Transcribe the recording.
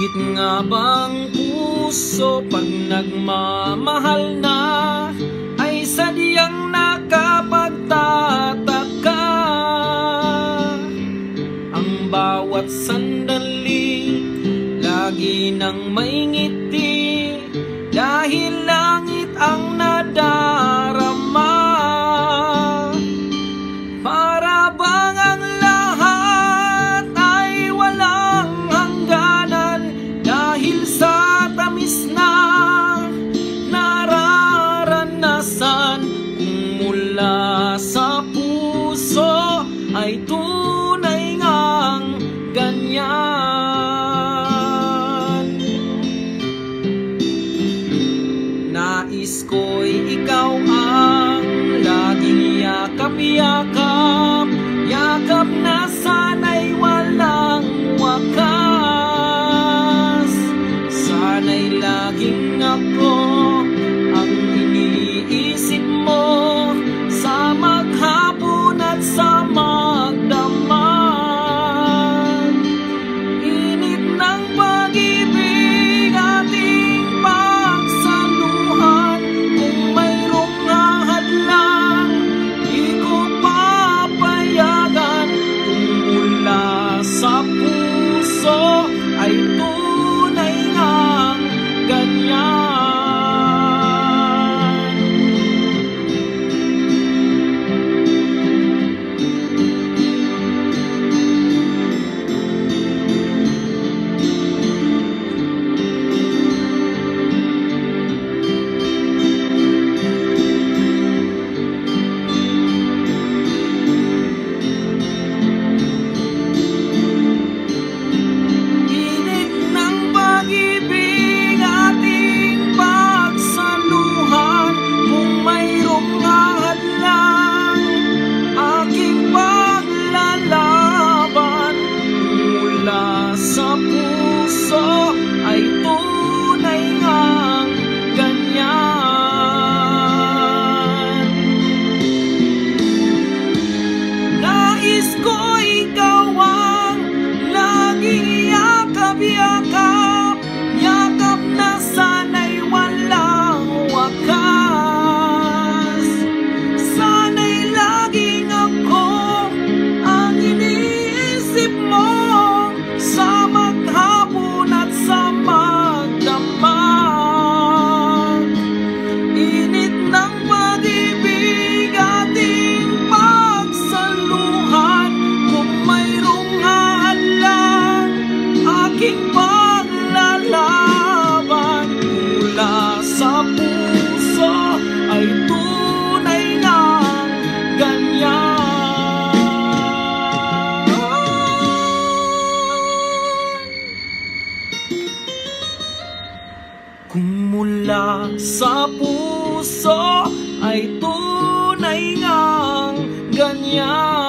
Bakit nga bang puso pag nagmamahal na ay sadyang nakapagtataka? Ang bawat sandali lagi nang may ngiti dahil langit ang nadarama. Para bang ang lahat ay walang hangganan dahil sa tamis na nararanasan. Kung mula sa puso ay tunay ngang ganyan. Nais ko'y ikaw ang laging yakap-yakap, yakap na sana'y walang wakas. Sana'y laging ako ang iniisip mo sa maghapon at sa magdamag. Init ng pag-ibig ating pagsaluhan. Kung mayroong hahadlang, di ko papayagan. Kung mula sa puso ay tunay ngang ganyan. Sa puso ay tunay ngang ganyan. Nais ko ikaw ang laging yakap-yakap, yakap na sana'y walang wakas. Sana'y laging ako ang iniisip mo sa maghapon at sa magdamag. Init ng pag-ibig ating pagsaluhan. Kung mayroong hahadlang, aking paglalaban. Mula sa puso ay tunay ngang ganyan. Kung mula sa puso ay tunay ngang ganyan.